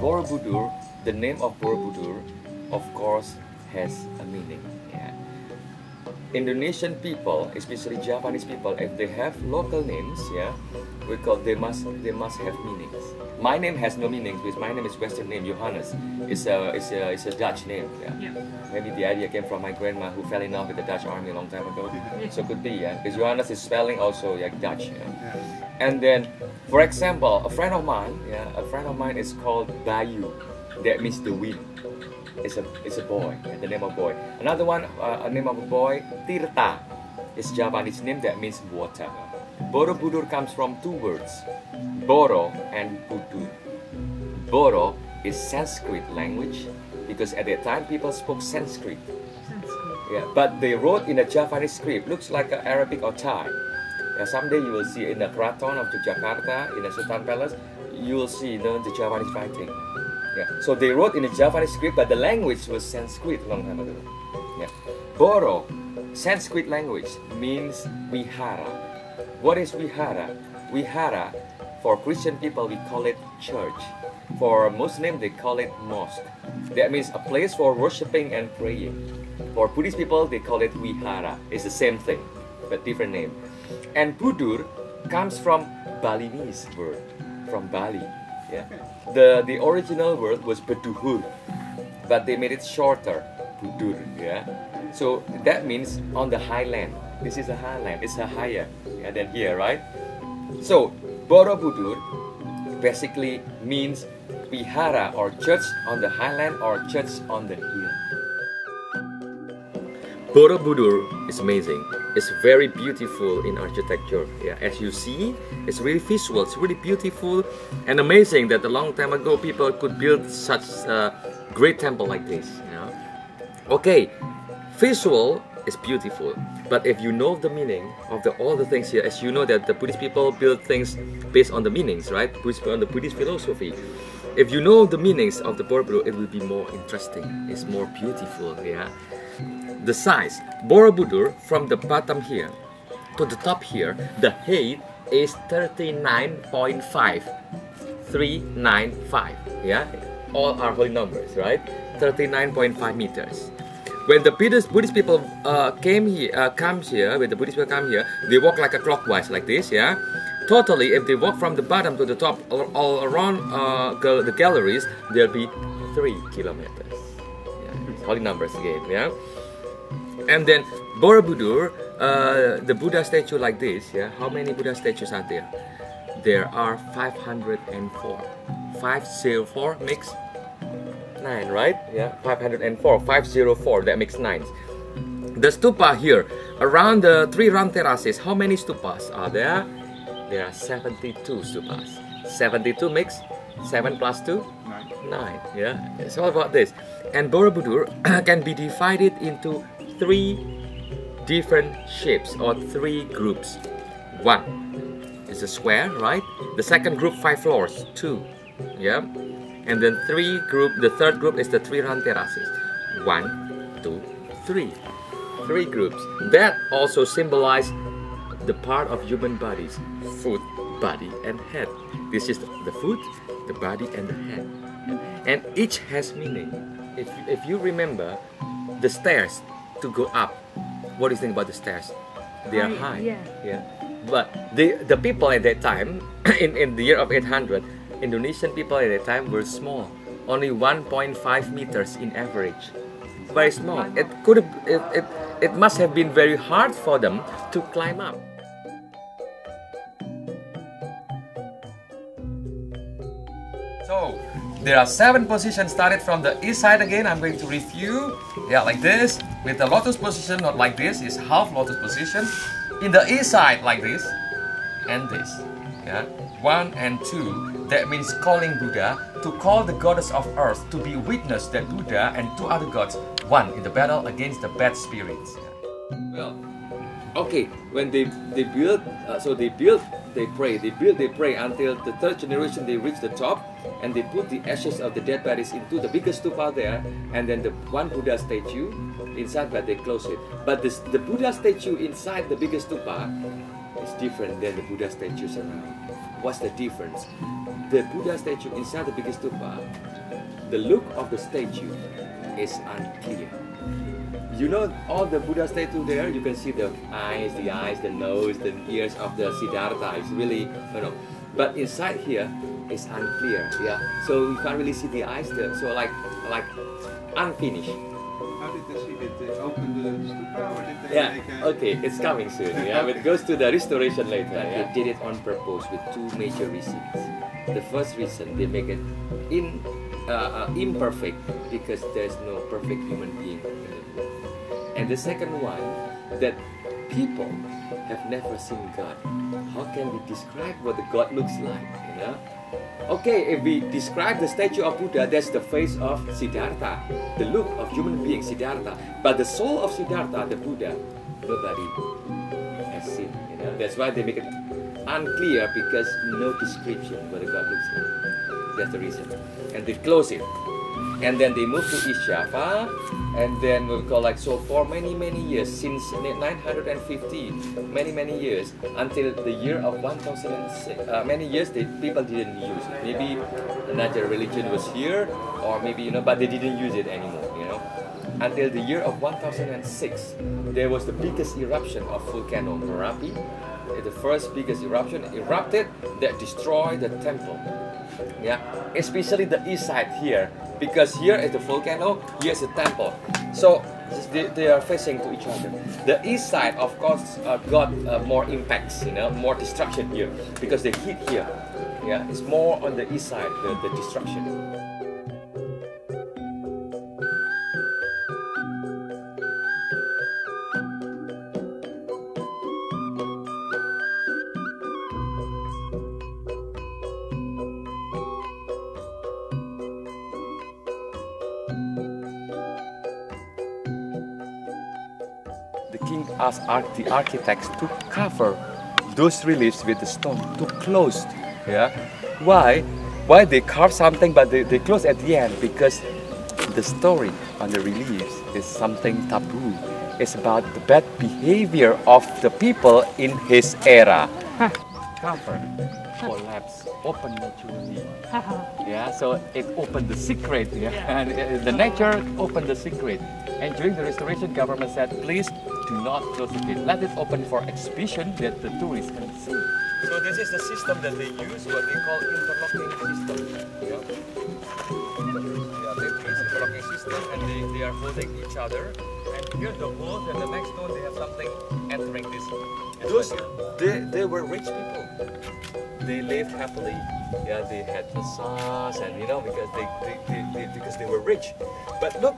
Borobudur, the name of Borobudur, of course, has a meaning. Yeah. Indonesian people, especially Japanese people, if they have local names, yeah, because they must have meanings. My name has no meaning because my name is Western name, Johannes. It's a Dutch name. Yeah. Yeah. Maybe the idea came from my grandma who fell in love with the Dutch army a long time ago. So it could be, yeah, because Johannes is spelling also like Dutch. Yeah. Yeah. And then, for example, a friend of mine is called Bayu. That means the wind. It's a boy, the name of boy. Another one, a name of a boy, Tirta. It's Japanese name that means water. Borobudur comes from two words, Boro and Budur. Boro is Sanskrit language because at that time people spoke Sanskrit. Yeah, but they wrote in a Japanese script, looks like Arabic or Thai. Yeah, someday you will see in the Kraton of Yogyakarta, in the Sultan Palace, you will see the Japanese writing. Yeah. So they wrote in a Japanese script, but the language was Sanskrit a long time ago. Yeah. Boro, Sanskrit language, means vihara. What is vihara? Vihara, for Christian people, we call it church. For Muslim, they call it mosque. That means a place for worshipping and praying. For Buddhist people, they call it vihara. It's the same thing, but different name. And Budur comes from Balinese word, from Bali. Yeah. The original word was Beduhur, but they made it shorter, Budur. Yeah. So that means on the highland. This is a highland. It's a higher than here, right? So Borobudur basically means vihara or church on the highland or church on the hill. Borobudur is amazing. It's very beautiful in architecture. Yeah, as you see, it's really visual. It's really beautiful and amazing that a long time ago people could build such a great temple like this. You know? Okay, visual is beautiful, but if you know the meaning of all the things here, as you know that the Buddhist people build things based on the meanings, right? On the Buddhist philosophy. If you know the meanings of the Borobudur, it will be more interesting. It's more beautiful. Yeah. The size, Borobudur, from the bottom here to the top here, the height is 39.5. 395. Yeah, all are holy numbers, right? 39.5 meters. When the Buddhist people comes here, when the Buddhist people come here, they walk like a clockwise, like this. Yeah, totally. If they walk from the bottom to the top, all around the galleries, there'll be 3 kilometers. Yeah, holy numbers again. Yeah. And then Borobudur, the Buddha statue like this, yeah. How many Buddha statues are there? There are 504. 504 makes 9, right? Yeah, 504. 504, that makes 9. The stupa here, around the 3 round terraces, how many stupas are there? There are 72 stupas. 72 makes 7 plus 2? 9. Yeah, it's all about this. And Borobudur can be divided into 3 different shapes or 3 groups. 1 is a square, right? The second group 5 floors, 2, yeah. And then the third group is the 3 round terraces. 1, 2, 3. 3 groups. That also symbolize the part of human bodies: foot, body, and head. This is the foot, the body, and the head. And each has meaning. If you remember the stairs to go up, what do you think about the stairs? They are high. Yeah. But the people at that time, in the year of 800, Indonesian people at that time were small, only 1.5 meters in average. Very small. It must have been very hard for them to climb up. So There are 7 positions started from the east side again. I'm going to review. Yeah, like this. With the lotus position, not like this, is half lotus position. In the east side, like this. And this. Yeah. 1 and 2. That means calling Buddha to call the goddess of earth to be witness that Buddha and 2 other gods won in the battle against the bad spirits. Well, okay, when they build, they pray until the 3rd generation they reach the top, and they put the ashes of the dead bodies into the biggest stupa there, and then the one Buddha statue inside, but they close it. But the Buddha statue inside the biggest stupa is different than the Buddha statues around. What's the difference? The Buddha statue inside the biggest stupa, the look of the statue is unclear. You know, all the Buddha statue there, you can see the eyes, the nose, the ears of the Siddhartha. It's really, but inside here is unclear. Yeah, so you can't really see the eyes there. So like unfinished. How did they see it? They opened the stupa, or did they? Yeah, okay, it's coming soon. Yeah, it goes to the restoration later. Yeah, they did it on purpose with 2 major reasons. The first reason, they make it imperfect because there's no perfect human being in the world. And the second one, that people have never seen God. How can we describe what the God looks like? You know? Okay, if we describe the statue of Buddha, that's the face of Siddhartha, the look of human being Siddhartha. But the soul of Siddhartha, the Buddha, nobody has seen. You know? That's why they make it unclear, because no description what the God looks like. That's the reason. And they close it. And then they move to East Java, and then we'll call like, so for many years, since 950, many years, until the year of 1006, many years people didn't use it. Maybe another religion was here, or maybe, but they didn't use it anymore, Until the year of 1006, there was the biggest eruption of volcano Merapi. The first biggest eruption erupted that destroyed the temple. Yeah, especially the east side here, because here is the volcano, here is the temple. So they are facing to each other. The east side, of course, got more impacts, more destruction here, because they hit here. Yeah, it's more on the east side, the destruction. The king asked the architects to cover those reliefs with the stone, to close. Yeah, why they carve something but they close at the end? Because the story on the reliefs is something taboo. It's about the bad behavior of the people in his era. Cover, collapse, open naturally. Yeah, so it opened the secret. Yeah, and the nature opened the secret. And during the restoration, government said, please do not close the gate. Let it open for exhibition that the tourists can see. So this is the system that they use, what they call interlocking system. Yeah, they use interlocking system, and they are holding each other. And here the walls and the next one, they have something entering this. Those, they were rich people. They lived happily. Yeah, they had massage, and because they were rich. But look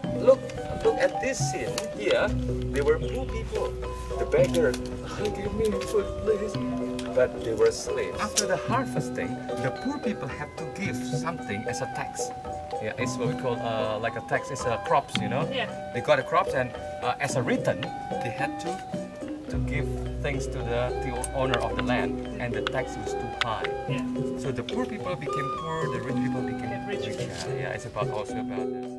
at this scene here. They were poor people. The beggar, give me food, please. But they were slaves. After the harvesting, the poor people have to give something as a tax. Yeah, it's what we call like a tax. It's crops, Yeah. They got the crops, and as a return, they had to give things to the owner of the land, and the tax was too high. Yeah. So the poor people became poor, the rich people became rich. Yeah, it's also about this.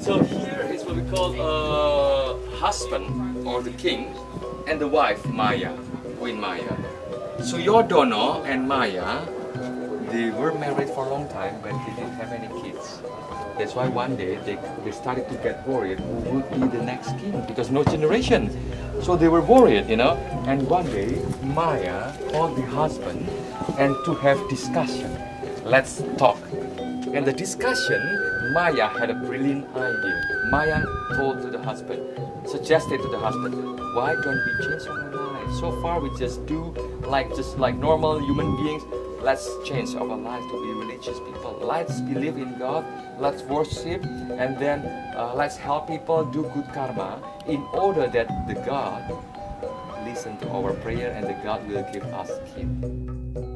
So here is what we call husband, or the king, and the wife, Maya, Queen Maya. Suyodono and Maya, they were married for a long time, but they didn't have any kids. That's why one day they started to get worried who would be the next king, because no generation. So they were worried, you know. And one day Maya called the husband and to have discussion. Let's talk. And the discussion, Maya had a brilliant idea. Maya told to the husband, suggested to the husband, why don't we change our life? So far we just do just like normal human beings. Let's change our life to be religious people. Let's believe in God. Let's worship, and then let's help people do good karma in order that the God listen to our prayer and the God will give us kids.